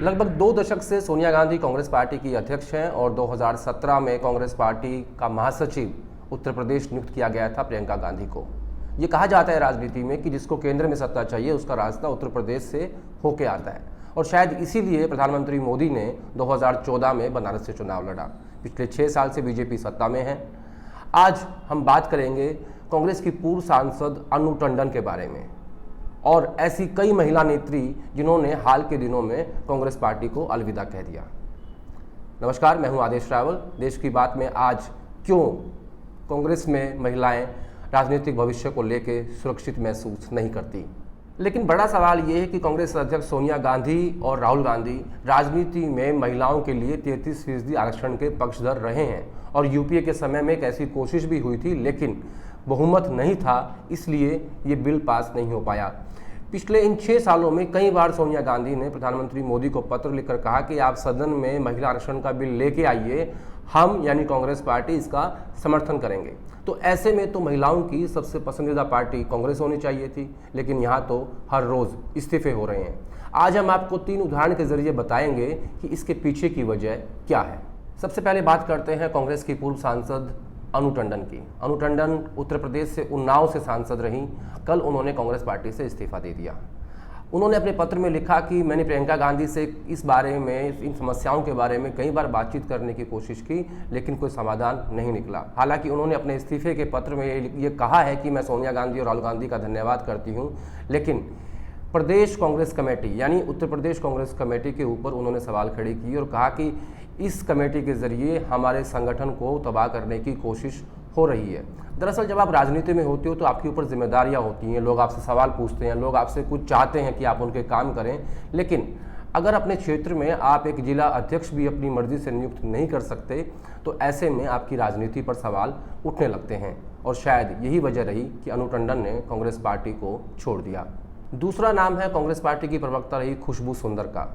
लगभग 2 दशक से सोनिया गांधी कांग्रेस पार्टी की अध्यक्ष हैं और 2017 में कांग्रेस पार्टी का महासचिव उत्तर प्रदेश नियुक्त किया गया था प्रियंका गांधी को। ये कहा जाता है राजनीति में कि जिसको केंद्र में सत्ता चाहिए उसका रास्ता उत्तर प्रदेश से होके आता है और शायद इसीलिए प्रधानमंत्री मोदी ने 2014 में बनारस से चुनाव लड़ा। पिछले 6 साल से बीजेपी सत्ता में है। आज हम बात करेंगे कांग्रेस की पूर्व सांसद अनु टंडन के बारे में और ऐसी कई महिला नेत्री जिन्होंने हाल के दिनों में कांग्रेस पार्टी को अलविदा कह दिया। नमस्कार, मैं हूं आदेश रावल। देश की बात में आज क्यों कांग्रेस में महिलाएं राजनीतिक भविष्य को लेकर सुरक्षित महसूस नहीं करती। लेकिन बड़ा सवाल ये है कि कांग्रेस अध्यक्ष सोनिया गांधी और राहुल गांधी राजनीति में महिलाओं के लिए 33% आरक्षण के पक्षधर रहे हैं और यूपीए के समय में एक ऐसी कोशिश भी हुई थी, लेकिन बहुमत नहीं था, इसलिए ये बिल पास नहीं हो पाया। पिछले इन 6 सालों में कई बार सोनिया गांधी ने प्रधानमंत्री मोदी को पत्र लिखकर कहा कि आप सदन में महिला आरक्षण का बिल लेके आइए, हम यानी कांग्रेस पार्टी इसका समर्थन करेंगे। तो ऐसे में तो महिलाओं की सबसे पसंदीदा पार्टी कांग्रेस होनी चाहिए थी, लेकिन यहाँ तो हर रोज़ इस्तीफे हो रहे हैं। आज हम आपको 3 उदाहरण के जरिए बताएंगे कि इसके पीछे की वजह क्या है। सबसे पहले बात करते हैं कांग्रेस की पूर्व सांसद अनु टंडन की। अनु टंडन उत्तर प्रदेश से उन्नाव से सांसद रहीं। कल उन्होंने कांग्रेस पार्टी से इस्तीफा दे दिया। उन्होंने अपने पत्र में लिखा कि मैंने प्रियंका गांधी से इस बारे में, इन समस्याओं के बारे में कई बार बातचीत करने की कोशिश की, लेकिन कोई समाधान नहीं निकला। हालांकि उन्होंने अपने इस्तीफे के पत्र में ये कहा है कि मैं सोनिया गांधी और राहुल गांधी का धन्यवाद करती हूँ, लेकिन प्रदेश कांग्रेस कमेटी यानी उत्तर प्रदेश कांग्रेस कमेटी के ऊपर उन्होंने सवाल खड़े किए और कहा कि इस कमेटी के जरिए हमारे संगठन को तबाह करने की कोशिश हो रही है। दरअसल जब आप राजनीति में होते हो तो आपके ऊपर जिम्मेदारियां होती हैं, लोग आपसे सवाल पूछते हैं, लोग आपसे कुछ चाहते हैं कि आप उनके काम करें, लेकिन अगर अपने क्षेत्र में आप एक जिला अध्यक्ष भी अपनी मर्जी से नियुक्त नहीं कर सकते तो ऐसे में आपकी राजनीति पर सवाल उठने लगते हैं और शायद यही वजह रही कि अनु टंडन ने कांग्रेस पार्टी को छोड़ दिया। दूसरा नाम है कांग्रेस पार्टी की प्रवक्ता रही खुशबू सुंदर का।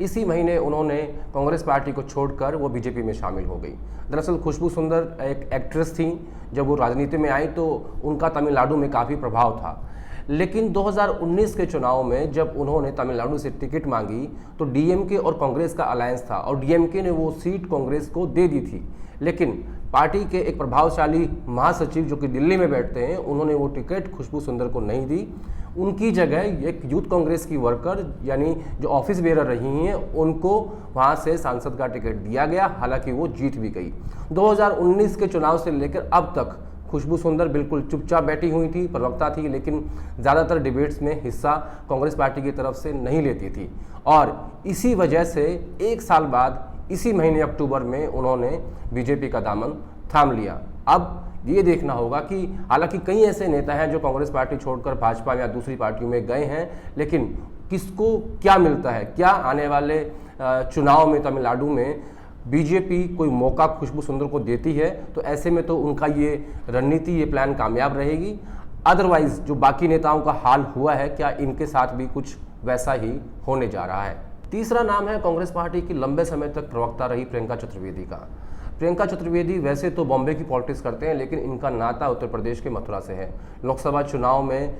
इसी महीने उन्होंने कांग्रेस पार्टी को छोड़कर वो बीजेपी में शामिल हो गई। दरअसल खुशबू सुंदर एक एक्ट्रेस थी। जब वो राजनीति में आई तो उनका तमिलनाडु में काफ़ी प्रभाव था, लेकिन 2019 के चुनाव में जब उन्होंने तमिलनाडु से टिकट मांगी तो डीएमके और कांग्रेस का अलायंस था और डीएमके ने वो सीट कांग्रेस को दे दी थी, लेकिन पार्टी के एक प्रभावशाली महासचिव जो कि दिल्ली में बैठते हैं, उन्होंने वो टिकट खुशबू सुंदर को नहीं दी। उनकी जगह एक यूथ कांग्रेस की वर्कर यानी जो ऑफिस बेरर रही हैं उनको वहाँ से सांसद का टिकट दिया गया। हालांकि वो जीत भी गई। 2019 के चुनाव से लेकर अब तक खुशबू सुंदर बिल्कुल चुपचाप बैठी हुई थी, प्रवक्ता थी, लेकिन ज़्यादातर डिबेट्स में हिस्सा कांग्रेस पार्टी की तरफ से नहीं लेती थी और इसी वजह से 1 साल बाद इसी महीने अक्टूबर में उन्होंने बीजेपी का दामन थाम लिया। अब ये देखना होगा कि हालांकि कई ऐसे नेता हैं जो कांग्रेस पार्टी छोड़कर भाजपा या दूसरी पार्टियों में गए हैं, लेकिन किसको क्या मिलता है, क्या आने वाले चुनाव में तमिलनाडु में बीजेपी कोई मौका खुशबू सुंदर को देती है तो ऐसे में तो उनका ये रणनीति, ये प्लान कामयाब रहेगी। अदरवाइज जो बाकी नेताओं का हाल हुआ है, क्या इनके साथ भी कुछ वैसा ही होने जा रहा है। तीसरा नाम है कांग्रेस पार्टी की लंबे समय तक प्रवक्ता रही प्रियंका चतुर्वेदी का। प्रियंका चतुर्वेदी वैसे तो बॉम्बे की पॉलिटिक्स करते हैं, लेकिन इनका नाता उत्तर प्रदेश के मथुरा से है। लोकसभा चुनाव में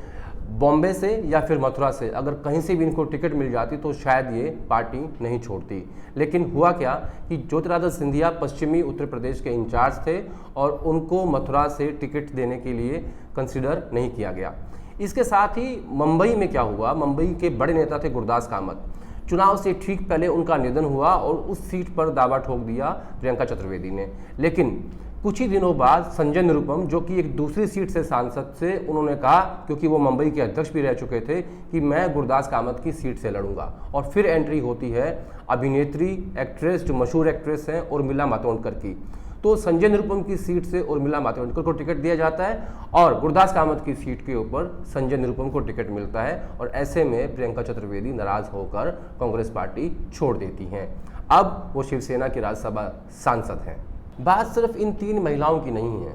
बॉम्बे से या फिर मथुरा से अगर कहीं से भी इनको टिकट मिल जाती तो शायद ये पार्टी नहीं छोड़ती। लेकिन हुआ क्या कि ज्योतिरादित्य सिंधिया पश्चिमी उत्तर प्रदेश के इंचार्ज थे और उनको मथुरा से टिकट देने के लिए कंसिडर नहीं किया गया। इसके साथ ही मुंबई में क्या हुआ, मुंबई के बड़े नेता थे गुरदास कामत। चुनाव से ठीक पहले उनका निधन हुआ और उस सीट पर दावा ठोक दिया प्रियंका चतुर्वेदी ने। लेकिन कुछ ही दिनों बाद संजय निरुपम, जो कि एक दूसरी सीट से सांसद से, उन्होंने कहा, क्योंकि वो मुंबई के अध्यक्ष भी रह चुके थे, कि मैं गुरदास कामत की सीट से लड़ूंगा। और फिर एंट्री होती है अभिनेत्री, एक्ट्रेस, जो मशहूर एक्ट्रेस हैं, उर्मिला मातोंडकर की। तो संजय निरुपम की सीट से उर्मिला मातोंडकर को टिकट दिया जाता है और गुरदास कामत की सीट के ऊपर संजय निरुपम को टिकट मिलता है और ऐसे में प्रियंका चतुर्वेदी नाराज होकर कांग्रेस पार्टी छोड़ देती हैं। अब वो शिवसेना की राज्यसभा सांसद हैं। बात सिर्फ इन 3 महिलाओं की नहीं है।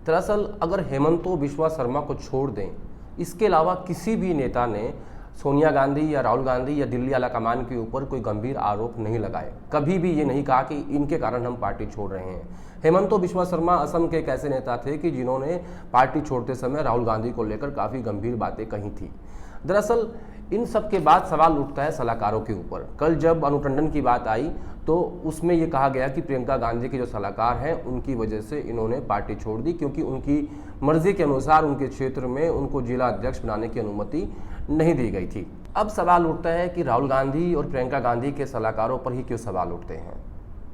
दरअसल अगर हेमंतो बिश्वा शर्मा को छोड़ दें, इसके अलावा किसी भी नेता ने सोनिया गांधी या राहुल गांधी या दिल्ली आलाकमान के ऊपर कोई गंभीर आरोप नहीं लगाए। कभी भी ये नहीं कहा कि इनके कारण हम पार्टी छोड़ रहे हैं। हेमंतो बिश्वा शर्मा असम के एक ऐसे नेता थे कि जिन्होंने पार्टी छोड़ते समय राहुल गांधी को लेकर काफ़ी गंभीर बातें कही थी। दरअसल इन सब के बाद सवाल उठता है सलाहकारों के ऊपर। कल जब अनु टंडन की बात आई तो उसमें ये कहा गया कि प्रियंका गांधी के जो सलाहकार हैं उनकी वजह से इन्होंने पार्टी छोड़ दी, क्योंकि उनकी मर्जी के अनुसार उनके क्षेत्र में उनको जिला अध्यक्ष बनाने की अनुमति नहीं दी गई थी। अब सवाल उठता है कि राहुल गांधी और प्रियंका गांधी के सलाहकारों पर ही क्यों सवाल उठते हैं,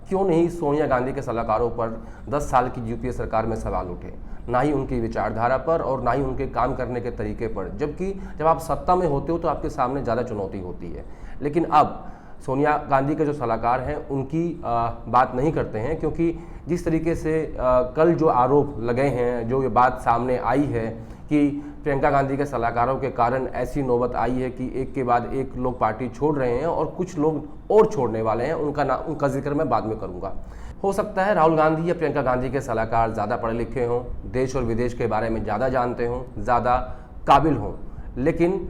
क्यों नहीं सोनिया गांधी के सलाहकारों पर 10 साल की यूपीए सरकार में सवाल उठे, ना ही उनकी विचारधारा पर और ना ही उनके काम करने के तरीके पर, जबकि जब आप सत्ता में होते हो तो आपके सामने ज़्यादा चुनौती होती है। लेकिन अब सोनिया गांधी के जो सलाहकार हैं उनकी बात नहीं करते हैं, क्योंकि जिस तरीके से कल जो आरोप लगे हैं, जो ये बात सामने आई है कि प्रियंका गांधी के सलाहकारों के कारण ऐसी नौबत आई है कि एक के बाद एक लोग पार्टी छोड़ रहे हैं और कुछ लोग और छोड़ने वाले हैं, उनका जिक्र मैं बाद में करूंगा। हो सकता है राहुल गांधी या प्रियंका गांधी के सलाहकार ज़्यादा पढ़े लिखे हों, देश और विदेश के बारे में ज़्यादा जानते हों, ज़्यादा काबिल हों, लेकिन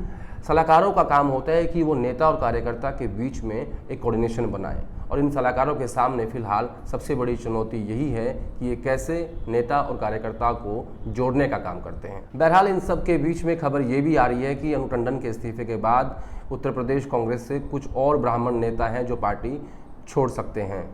सलाहकारों का काम होता है कि वो नेता और कार्यकर्ता के बीच में एक कोऑर्डिनेशन बनाएं। और इन सलाहकारों के सामने फिलहाल सबसे बड़ी चुनौती यही है कि ये कैसे नेता और कार्यकर्ता को जोड़ने का काम करते हैं। बहरहाल इन सब के बीच में खबर ये भी आ रही है कि अनु टंडन के इस्तीफे के बाद उत्तर प्रदेश कांग्रेस से कुछ और ब्राह्मण नेता हैं जो पार्टी छोड़ सकते हैं।